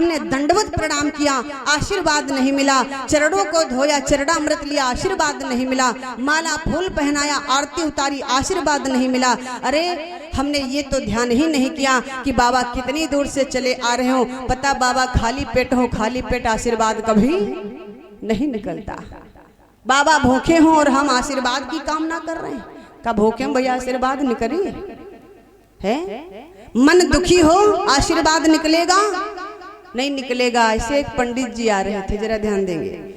हमने दंडवत प्रणाम किया, आशीर्वाद नहीं मिला। चरणों को धोया, चरणामृत लिया, आशीर्वाद नहीं मिला। माला फूल पहनाया, आरती उतारी, आशीर्वाद नहीं मिला। अरे हमने ये तो ध्यान ही नहीं किया कि बाबा कितनी दूर से चले आ रहे हो। पता बाबा खाली पेट हो, खाली पेट आशीर्वाद कभी नहीं निकलता। बाबा भूखे हों और हम आशीर्वाद की कामना कर रहे हैं। कब भूखे भैया आशीर्वाद निकली है? मन दुखी हो आशीर्वाद निकलेगा? नहीं निकलेगा। ऐसे एक पंडित जी आ रहे थे, जरा ध्यान देंगे।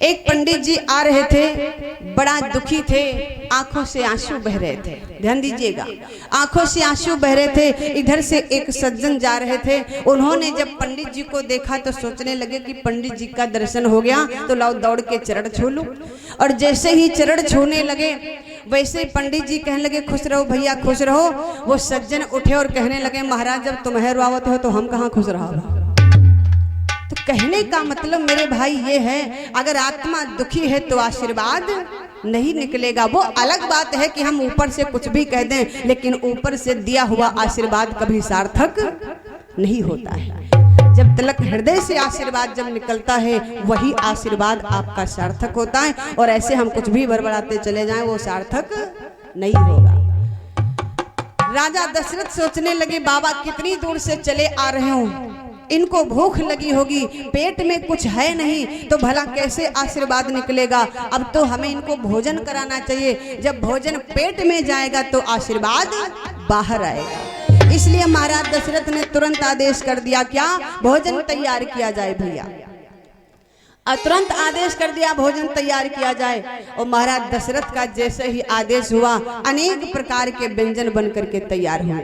एक पंडित जी आ रहे थे, बड़ा दुखी थे, आंखों से आंसू बह रहे थे। ध्यान दीजिएगा, आंखों से आंसू बह रहे थे। इधर से एक सज्जन जा रहे थे। उन्होंने जब पंडित जी को देखा तो सोचने लगे कि पंडित जी का दर्शन हो गया तो लाओ दौड़ के चरण छू लूं। और जैसे ही चरण छूने लगे वैसे ही पंडित जी कहने लगे खुश रहो भैया, खुश रहो। वो सज्जन उठे और कहने लगे महाराज जब तुम्हें रुआवत हो तो हम कहाँ खुश रहा। तो कहने का मतलब मेरे भाई ये है, अगर आत्मा दुखी है तो आशीर्वाद नहीं निकलेगा। वो अलग बात है कि हम ऊपर से कुछ भी कह दें, लेकिन ऊपर से दिया हुआ आशीर्वाद कभी सार्थक नहीं होता है। जब तलक हृदय से आशीर्वाद जब निकलता है वही आशीर्वाद आपका सार्थक होता है। और ऐसे हम कुछ भी बड़बड़ाते चले जाएं वो सार्थक नहीं होगा। राजा दशरथ सोचने लगे बाबा कितनी दूर से चले आ रहे हो, इनको भूख लगी होगी, पेट में कुछ है नहीं तो भला कैसे आशीर्वाद निकलेगा। अब तो हमें इनको भोजन कराना चाहिए। जब भोजन पेट में जाएगा तो आशीर्वाद बाहर आएगा। इसलिए महाराज दशरथ ने तुरंत आदेश कर दिया, क्या भोजन तैयार किया जाए भैया। और तुरंत आदेश कर दिया भोजन तैयार किया जाए। और महाराज दशरथ का जैसे ही आदेश हुआ अनेक प्रकार के व्यंजन बन करके तैयार हुए।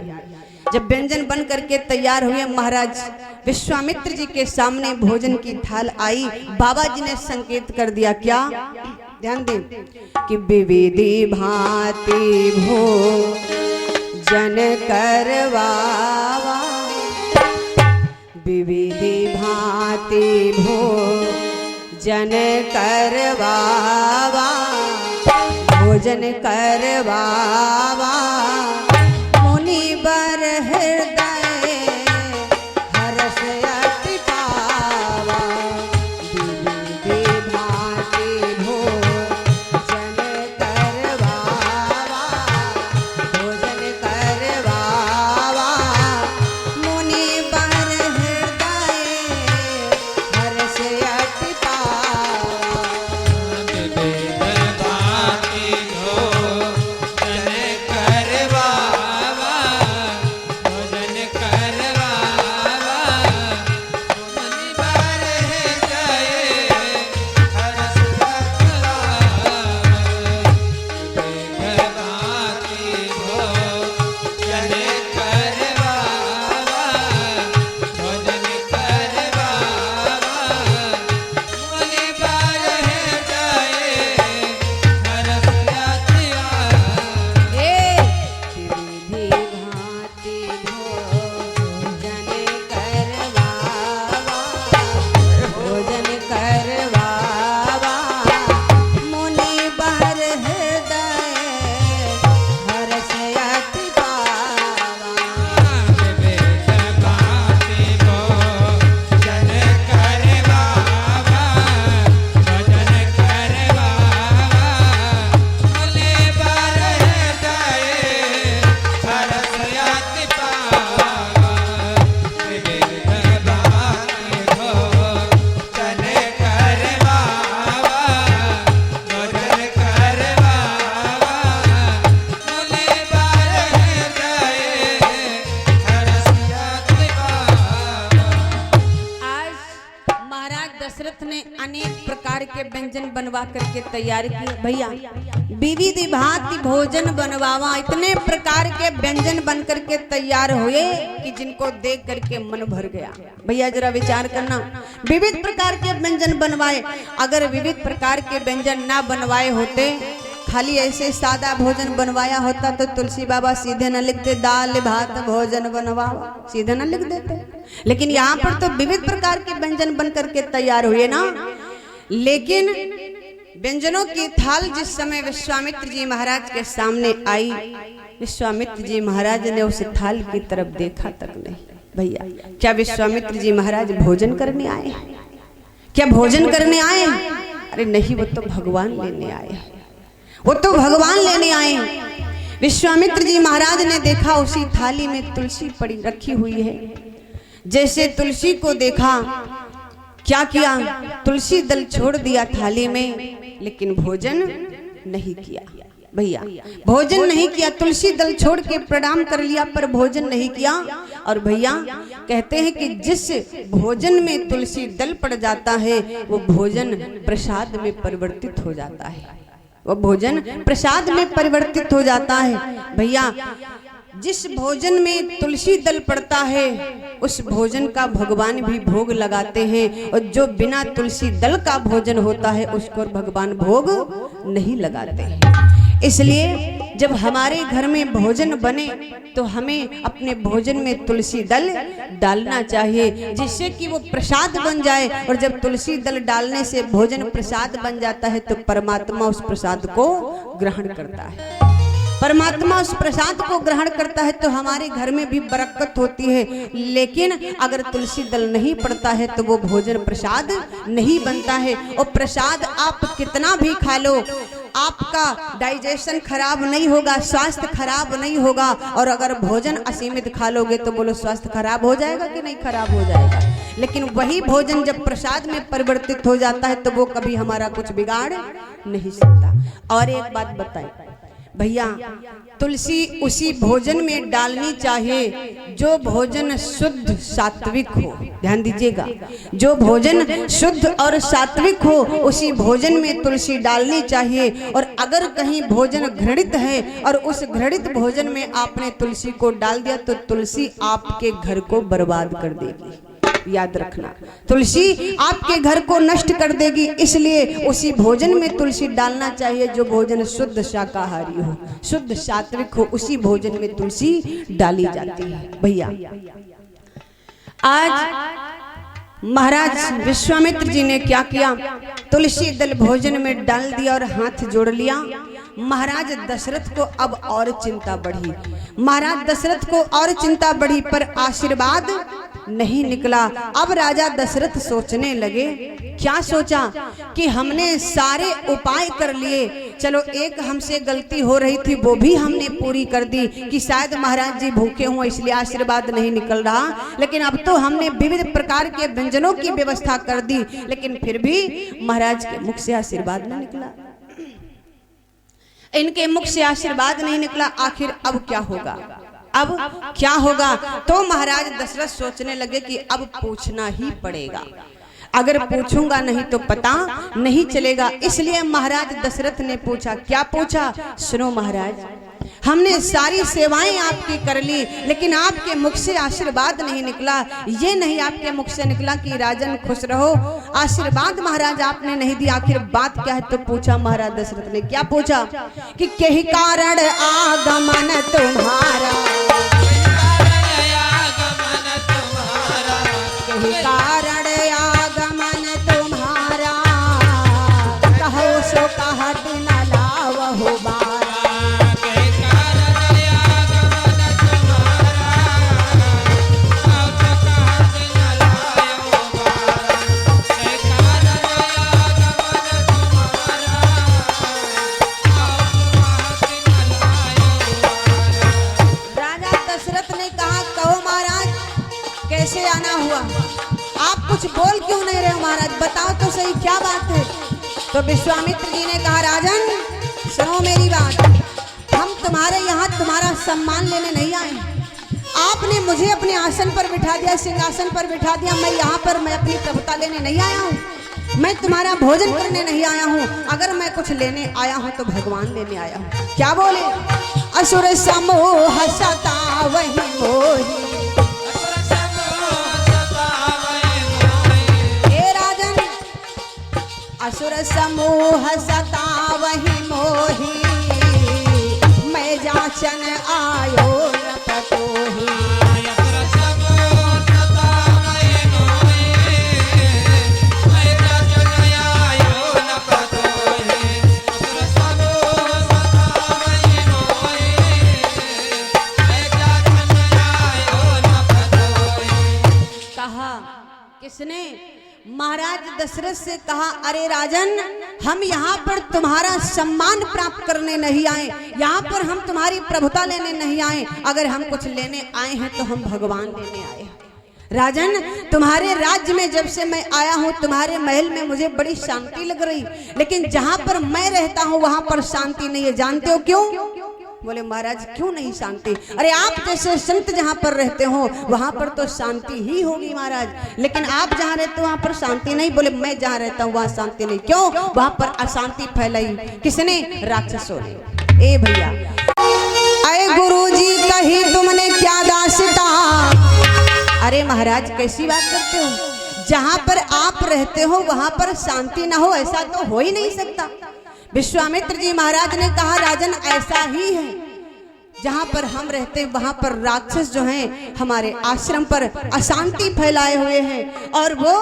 जब व्यंजन बन करके तैयार हुए महाराज विश्वामित्र जी के सामने भोजन की थाल आई। बाबा जी ने संकेत कर दिया, क्या? ध्यान दें कि विविधि भांति भोजन करवावा, विविधि भांति भोजन करवावा, भोजन करवावा। मुनि बर हृदय हर्ष अति पावा, विविधि भांति भोजन करवावा, भोजन करवावा। मुनि बर हृदय हर्ष अति पावा, विविधि भांति भोजन करवावा, भोजन करवावा। मुनि बर हृदय हर्ष अति पावा, विविधि भांति भोजन करवावा, भोजन करवावा। मुनि बर हृदय हर्ष अति पावा। विविधि भांति भोजन करवावा, भोजन करवावा। मुनि बर हृदय हर्ष अति पावा, विविधि भांति भोजन करवावा, भोजन करवावा। मुनि बर हृदय हर्ष अति पावा, विविधि भांति भोजन करवावा, भोजन करवावा। मुनि बर हृदय हर्ष अति पावा। आज महाराज दशरथ ने अनेक प्रकार के व्यंजन बनवा करके तैयार किए। भैया विविधि भांति भोजन बनवावा, इतने प्रकार के व्यंजन बन करके तैयार हुए कि जिनको देख करके मन भर गया। भैया जरा विचार करना, विविध प्रकार के व्यंजन बनवाए। अगर विविध प्रकार के व्यंजन ना बनवाए होते, खाली ऐसे सादा भोजन बनवाया होता तो तुलसी बाबा सीधे न लिखते दाल भात भोजन बनवावा, सीधे न लिख देते। लेकिन यहाँ पर तो विविध प्रकार के व्यंजन बन करके तैयार हुए ना। लेकिन व्यंजनों की थाल जिस समय विश्वामित्र जी महाराज के सामने आई, विश्वामित्र जी महाराज ने उस थाल की तरफ देखा तक नहीं। भैया क्या विश्वामित्र जी महाराज भोजन करने आए? क्या भोजन करने आए? अरे नहीं, वो तो भगवान लेने आए, वो तो भगवान लेने आए। विश्वामित्र जी महाराज ने देखा उसी थाली में तुलसी पड़ी रखी हुई है। जैसे तुलसी को देखा, क्या किया? तुलसी दल छोड़ दिया थाली में, लेकिन भोजन नहीं किया। भैया भोजन नहीं किया, तुलसी दल छोड़ के प्रणाम कर लिया पर भोजन नहीं किया। और भैया कहते हैं कि जिस भोजन में तुलसी दल पड़ जाता है वो भोजन प्रसाद में परिवर्तित हो जाता है, वो भोजन प्रसाद में परिवर्तित हो जाता है। भैया जिस भोजन में तुलसी दल पड़ता है उस भोजन का भगवान भी भोग लगाते हैं, और जो बिना तुलसी दल का भोजन होता है उसको भगवान भोग नहीं लगाते। इसलिए जब हमारे घर में भोजन बने तो हमें अपने भोजन में तुलसी दल डालना चाहिए, जिससे कि वो प्रसाद बन जाए। और जब तुलसी दल डालने से भोजन प्रसाद बन जाता है तो परमात्मा उस प्रसाद को ग्रहण करता है, परमात्मा उस प्रसाद को ग्रहण करता है तो हमारे घर में भी बरकत होती है। लेकिन अगर तुलसी दल नहीं पड़ता है तो वो भोजन प्रसाद नहीं बनता है। और प्रसाद आप कितना भी खा लो, आपका डाइजेशन खराब नहीं होगा, स्वास्थ्य खराब नहीं होगा। और अगर भोजन असीमित खा लोगे तो बोलो स्वास्थ्य खराब हो जाएगा कि नहीं खराब हो जाएगा। लेकिन वही भोजन जब प्रसाद में परिवर्तित हो जाता है तो वो कभी हमारा कुछ बिगाड़ नहीं सकता। और एक बात बताएं भैया, तुलसी उसी भोजन में डालनी चाहिए जो भोजन शुद्ध सात्विक हो। ध्यान दीजिएगा, जो भोजन शुद्ध और सात्विक हो उसी भोजन में तुलसी डालनी चाहिए। और अगर कहीं भोजन घृणित है और उस घृणित भोजन में आपने तुलसी को डाल दिया तो तुलसी आपके घर को बर्बाद कर देगी। याद रखना, तुलसी आपके घर को नष्ट कर देगी। इसलिए उसी भोजन में तुलसी डालना चाहिए जो भोजन शुद्ध शाकाहारी हो, शुद्ध सात्विक हो, उसी भोजन में तुलसी डाली जाती है। भैया आज महाराज विश्वामित्र जी ने क्या किया? तुलसी दल भोजन में डाल दिया और हाथ जोड़ लिया। महाराज दशरथ को अब और चिंता बढ़ी, महाराज दशरथ को और चिंता बढ़ी पर आशीर्वाद नहीं निकला। अब राजा दशरथ सोचने लगे, क्या सोचा कि हमने सारे उपाय कर लिए, चलो एक हमसे गलती हो रही थी वो भी हमने पूरी कर दी कि शायद महाराज जी भूखे हुए इसलिए आशीर्वाद नहीं निकल रहा। लेकिन अब तो हमने विविध प्रकार के व्यंजनों की व्यवस्था कर दी, लेकिन फिर भी महाराज के मुख से आशीर्वाद नहीं निकला, इनके मुख से आशीर्वाद नहीं निकला। आखिर अब क्या होगा, अब क्या होगा? तो महाराज दशरथ सोचने लगे कि अब पूछना ही पड़ेगा, अगर पूछूंगा नहीं तो पता नहीं चलेगा। इसलिए महाराज दशरथ ने पूछा। क्या पूछा? सुनो महाराज, हमने सारी सेवाएं आपकी कर ली लेकिन आपके मुख से आशीर्वाद नहीं निकला। ये नहीं आपके मुख से निकला कि राजन खुश रहो, आशीर्वाद महाराज आपने नहीं दिया, आखिर बात क्या है? तो पूछा महाराज दशरथ ने। क्या पूछा? कि कहीं कारण आगमन तुम्हारा, कहीं कारण आगमन तुम्हारा, कहो सो कहत न लावहु बारा। आना हुआ, आप कुछ बोल क्यों नहीं रहे हो महाराज, बताओ तो सही क्या बात है? तो विश्वामित्र जी ने कहा, राजन सुनो मेरी बात, हम तुम्हारे यहाँ तुम्हारा सम्मान लेने नहीं आए। आपने मुझे अपने आसन पर बिठा दिया, सिंहासन पर बिठा दिया, मैं यहाँ पर मैं अपनी प्रभुता लेने नहीं आया हूँ, मैं तुम्हारा भोजन करने नहीं आया हूँ। अगर मैं कुछ लेने आया हूँ तो भगवान लेने आया हूँ। क्या बोले? असुर समूह सतावहि मोहि, असुर समूह सतावहि मोहि, मैं जाचन आयो न पतोहि। किसने? महाराज दशरथ से कहा, अरे राजन, हम यहाँ पर तुम्हारा सम्मान प्राप्त करने नहीं आए, यहाँ पर हम तुम्हारी प्रभुता लेने नहीं आए। अगर हम कुछ लेने आए हैं तो हम भगवान लेने आए हैं। राजन, तुम्हारे राज्य में जब से मैं आया हूँ, तुम्हारे महल में मुझे बड़ी शांति लग रही, लेकिन जहाँ पर मैं रहता हूँ वहाँ पर शांति नहीं है। जानते हो क्यों? बोले महाराज क्यों नहीं शांति? अरे आप जैसे संत जहाँ पर रहते हो वहाँ पर तो शांति ही होगी महाराज, लेकिन आप जहाँ रहते हो वहाँ पर शांति नहीं। बोले मैं जहाँ रहता हूँ वहाँ शांति नहीं। क्यों? वहाँ पर अशांति फैलाई। किसने? राक्षसों ने। ए भैया, अरे गुरुजी कही तुमने क्या दास्ता। अरे महाराज कैसी बात करते हो? जहाँ पर आप रहते हो वहाँ पर शांति ना हो, ऐसा तो हो ही नहीं सकता। विश्वामित्र जी महाराज ने कहा, राजन ऐसा ही है, जहाँ पर हम रहते वहाँ पर राक्षस जो हैं हमारे आश्रम पर अशांति फैलाए हुए हैं और वो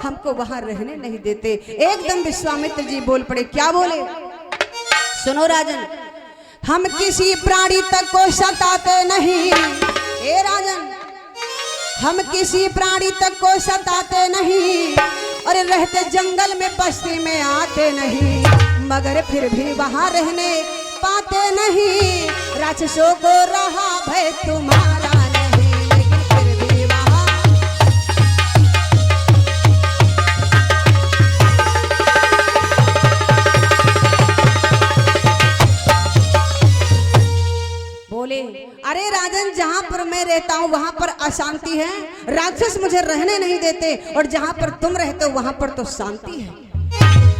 हमको वहाँ रहने नहीं देते। एकदम विश्वामित्र जी बोल पड़े। क्या बोले? सुनो राजन, हम किसी प्राणी तक को सताते नहीं। ए राजन, हम किसी प्राणी तक को सताते नहीं और रहते जंगल में बस्ती में आते नहीं, मगर फिर भी वहाँ रहने पाते नहीं। राक्षसों को रहा भय तुम्हारा नहीं, लेकिन फिर भी वहाँ बोले, अरे राजन, जहाँ पर मैं रहता हूँ वहाँ पर अशांति है, राक्षस मुझे रहने नहीं देते, और जहाँ पर तुम रहते हो वहाँ पर तो शांति है।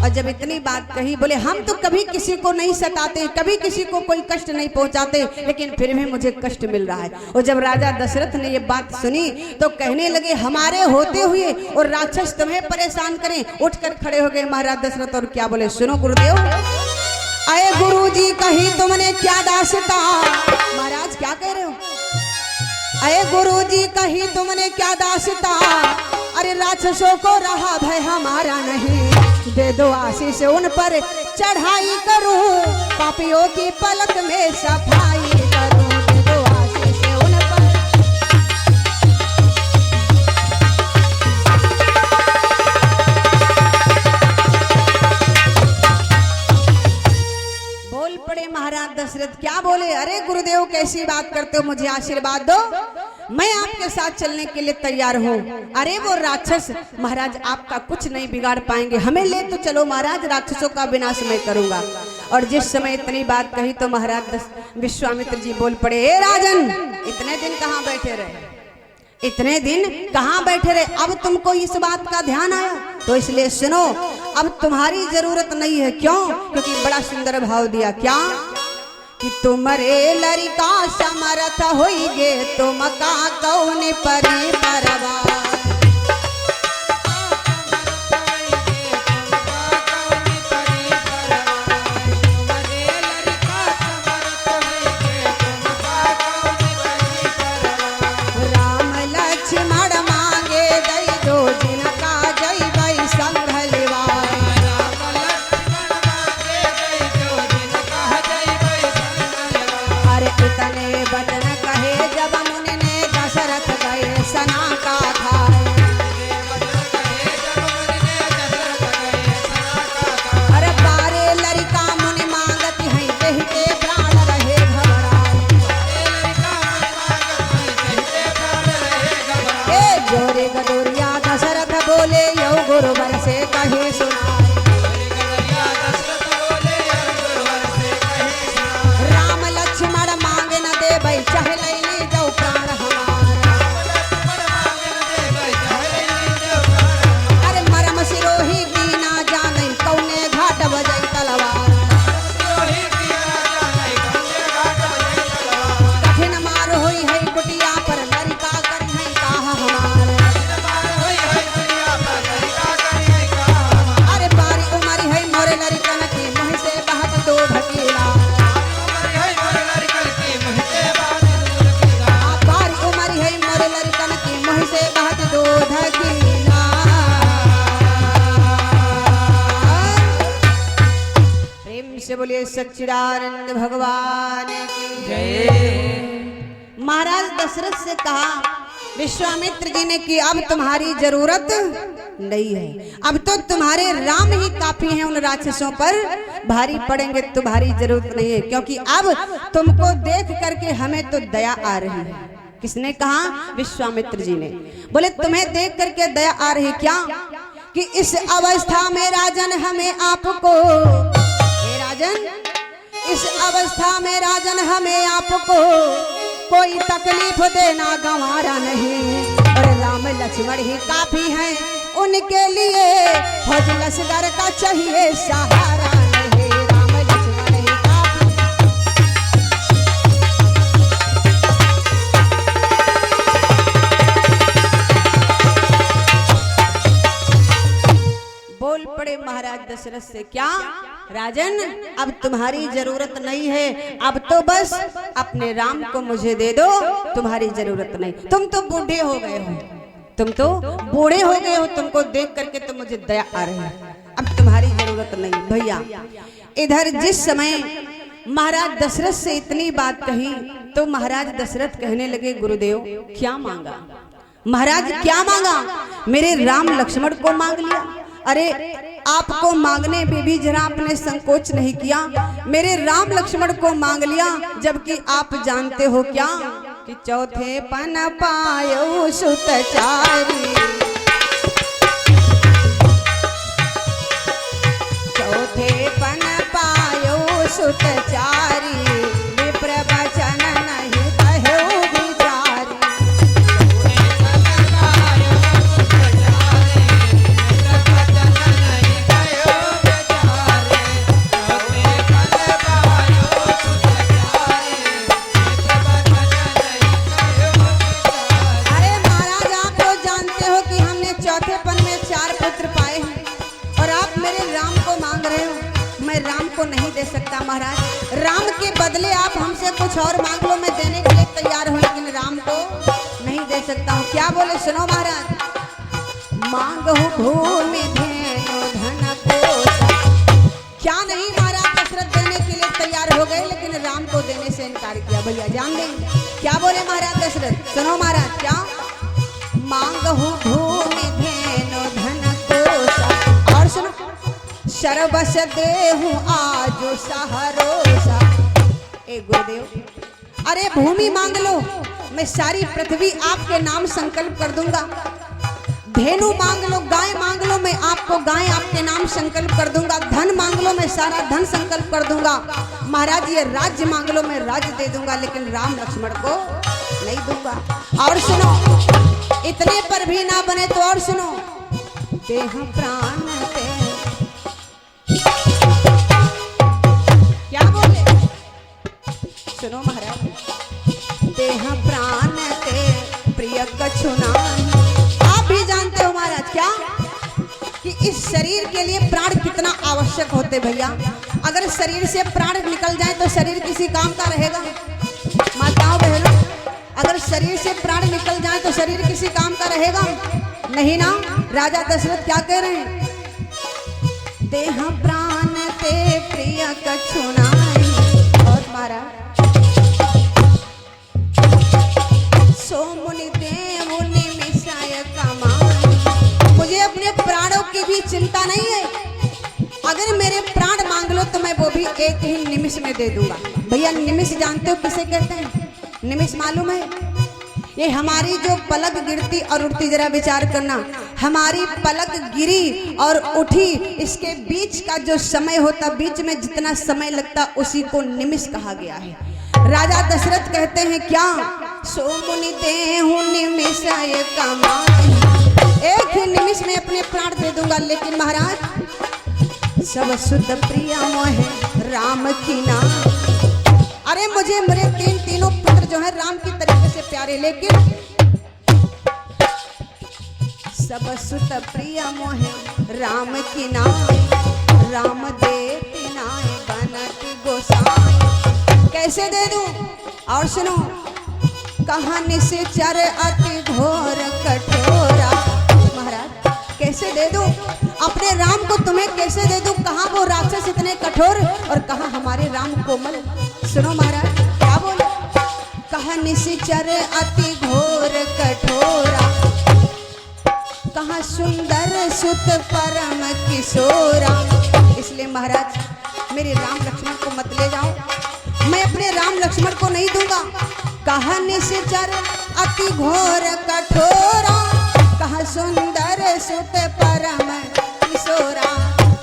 और जब इतनी बात कही, बोले हम तो कभी किसी को नहीं सताते, कभी किसी को कोई कष्ट नहीं पहुंचाते, लेकिन फिर भी मुझे कष्ट मिल रहा है। और जब राजा दशरथ ने ये बात सुनी तो कहने लगे, हमारे होते हुए और राक्षस तुम्हें परेशान करें। उठकर खड़े हो गए महाराज दशरथ और क्या बोले? सुनो गुरुदेव, अरे गुरुजी कही तुमने क्या दास्ता। महाराज क्या कह रहे हो? अरे गुरुजी कही तुमने क्या दास्ता। अरे राक्षसों को रहा भय हमारा नहीं, दे दो आशीष उन पर चढ़ाई करूं, पापियों की पलक में सफाई करूं। दे दो आशीष उन पर। बोल पड़े महाराज दशरथ। क्या बोले? अरे गुरुदेव कैसी बात करते हो, मुझे आशीर्वाद दो, मैं आपके साथ चलने के लिए तैयार हूँ। अरे वो राक्षस महाराज आपका कुछ नहीं बिगाड़ पाएंगे, हमें ले तो चलो महाराज, राक्षसों का विनाश मैं करूंगा। और जिस समय इतनी बात कही तो महाराज विश्वामित्र जी बोल पड़े, ए राजन, इतने दिन कहाँ बैठे रहे? इतने दिन कहाँ बैठे रहे? अब तुमको इस बात का ध्यान आया तो इसलिए सुनो, अब तुम्हारी जरूरत नहीं है। क्यों? क्योंकि बड़ा सुंदर भाव दिया। क्या? कि तुमरे लड़का समर्थ होइगे, तुम का कौन परी परवा। राम लक्ष्मण मांगे दई दो, जिनका जय बई संघलिवा। इतने बचन कहे जब मुनि ने दशरथ गए सना का था। अरे बारे लड़का मुनि मांगती हैं, कहते प्राण रहे घबराए। ए जोरे गदोरिया दशरथ बोले, यो गुरुवर से कहे सुना। चाहे ले जाओ प्राण हमारा। अरे मरम सिरोही की ना जाने, कौने घाट बजई तलवार। कठिन मार होई है कुटिया पर, लड़का करी है काहा हमार। अरे बारी उमर है मोरे लड़कन की, मुँह से बहत दो ढकेला। प्रेम से बोलिए सच्चिदानंद भगवान की जय। महाराज दशरथ से कहा, विश्वामित्र जी ने कि अब तुम्हारी जरूरत नहीं है, अब तो तुम्हारे राम ही काफी हैं, उन राक्षसों पर भारी पड़ेंगे, तुम्हारी जरूरत नहीं है, क्योंकि अब तुमको देख करके हमें तो दया आ रही है। किसने कहा? विश्वामित्र जी ने। बोले तुम्हें देख करके दया आ रही क्या? कि इस अवस्था में राजन हमें आपको, हे राजन इस अवस्था में राजन हमें आपको कोई तकलीफ देना गंवारा नहीं, और राम लक्ष्मण ही काफी हैं, उनके लिए फौज लश्कर का चाहिए सहारा नहीं, राम लक्ष्मण ही काफी। बोल पड़े महाराज दशरथ से, क्या राजन अब तुम्हारी जरूरत नहीं है, अब तो बस अपने राम को मुझे दे दो, तुम्हारी जरूरत नहीं, तुम तो बूढ़े हो गए हो, तुम तो बूढ़े हो गए हो, तुमको देख करके तो मुझे दया आ रही है, अब तुम्हारी जरूरत नहीं। भैया इधर जिस समय महाराज दशरथ से इतनी बात कही तो महाराज दशरथ कहने लगे, गुरुदेव क्या मांगा? महाराज क्या मांगा? मेरे राम लक्ष्मण को मांग लिया। अरे आपको मांगने में भी जरा आपने संकोच नहीं किया, मेरे राम लक्ष्मण को मांग लिया, जबकि आप जानते हो क्या कि चौथे पन पायो सुतचारी, चौथे पन पायो सुतचारी, विप्र वचन नहीं कहो विचारी, नहीं दे सकता महाराज, राम के बदले आप हमसे कुछ और मांग लो, मैं देने के लिए तैयार हूँ, लेकिन राम को नहीं दे सकता हूँ। क्या बोले सुनो महाराज, मांगो भूमि धेनु धन कोश, क्या नहीं महाराज दशरथ देने के लिए तैयार हो गए, लेकिन राम को देने से इनकार किया। भैया जान दें क्या बोले महाराज दशरथ, सुनो महाराज, क्या मांगो भूमि धेनु धन कोश, और सुनो शरबस देहूं आज सहरोसा। ए गुरुदेव अरे भूमि मांग लो, मैं सारी पृथ्वी आपके नाम संकल्प कर दूंगा, धेनु मांग लो, गाय मांग लो, मैं आपको गाय आपके नाम संकल्प कर दूंगा, धन मांग लो, मैं सारा धन संकल्प कर दूंगा, महाराज ये राज्य मांग लो, मैं राज्य दे दूंगा, लेकिन राम लक्ष्मण को नहीं दूंगा। और सुनो, इतने पर भी ना बने तो और सुनो, देह प्राण ते, क्या बोले सुनो महाराज, देह प्राण ते प्रिय कछु नाही। आप भी जानते हो महाराज क्या कि इस शरीर के लिए प्राण कितना आवश्यक होते भैया, अगर शरीर से प्राण निकल जाए तो शरीर किसी काम का रहेगा? माताओं बहनों, अगर शरीर से प्राण निकल जाए तो शरीर किसी काम का रहेगा नहीं ना। राजा दशरथ क्या कह रहे हैं, देह प्राण ते प्रिय कछु नाही। और महाराज सो मुनि देव निमिषाय कमाई, मुझे अपने प्राणों की भी चिंता नहीं है, अगर मेरे प्राण मांग लो तो मैं वो भी एक ही निमिष में दे दूंगा। भैया निमिष जानते हो किसे कहते हैं? निमिष मालूम है? ये हमारी जो पलक गिरती और उठती, जरा विचार करना, हमारी पलक गिरी और उठी, इसके बीच का जो समय होता, बीच में जितना समय लगता, उसी को निमिष कहा गया है। राजा दशरथ कहते हैं क्या, सो मुनि देहु निमिषाय कमाई, एक ही निमिष में अपने प्राण दे दूंगा, लेकिन महाराज सब सुत प्रिय मोहे राम की नाम। अरे मुझे मेरे तीनों पुत्र जो है राम की तरीके से प्यारे, लेकिन सब सुत प्रिय मोहे राम की नाम, राम देती नाय बनती गोसाई। कैसे दे दूं? और सुनो, कहानी से चर अति घोर कठोरा। महाराज कैसे दे दूं अपने राम को, तुम्हें कैसे दे दूं? कहाँ वो राक्षस इतने कठोर और कहाँ हमारे राम कोमल। सुनो महाराज क्या बोले, कहा निश्चर अति घोर कठोरा, कहा सुंदर सुत परम किशोरा। इसलिए महाराज मेरे राम लक्ष्मण को मत ले जाओ, मैं अपने राम लक्ष्मण को नहीं दूंगा। कहा निश्चर अति घोर कठोरा, कहा सुंदर सुत परम किशोरा,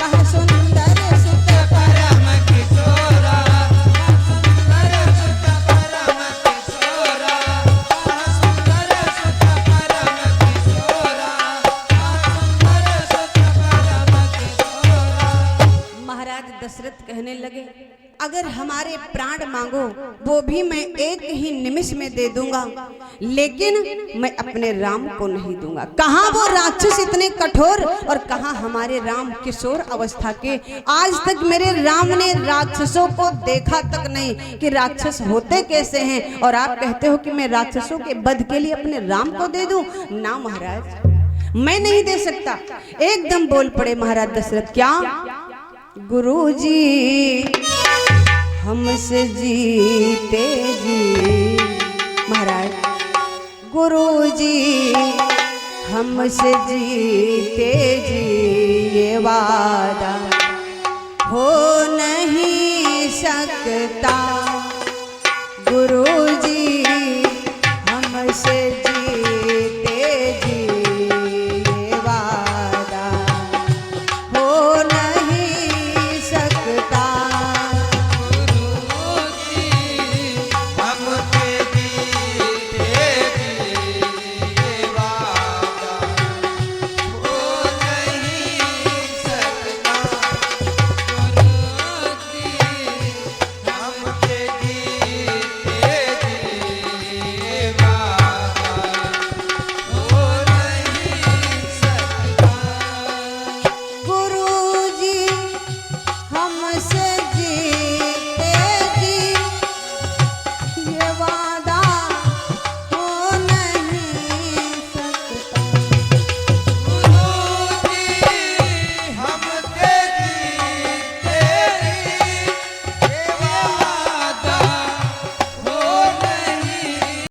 कहा सुंदर सुत परम किशोरा, सुंदर सुत परम किशोरा, सुंदर सुत परम किशोरा, सुंदर सुत परम किशोरा। महाराज दशरथ कहने लगे, अगर हमारे प्राण मांगो वो भी मैं एक ही निमिष में दे दूंगा, लेकिन मैं अपने राम को नहीं दूंगा। कहाँ वो राक्षस इतने कठोर और कहाँ हमारे राम किशोर अवस्था के। आज तक मेरे राम ने राक्षसों को देखा तक नहीं कि राक्षस होते कैसे हैं, और आप कहते हो कि मैं राक्षसों के वध के लिए अपने राम को दे दूं। ना महाराज, मैं नहीं दे सकता। एकदम बोल पड़े महाराज दशरथ, क्या गुरुजी हमसे जीते जी। महाराज, गुरुजी हमसे जीते जी, ये वादा हो नहीं सकता। गुरुजी हमसे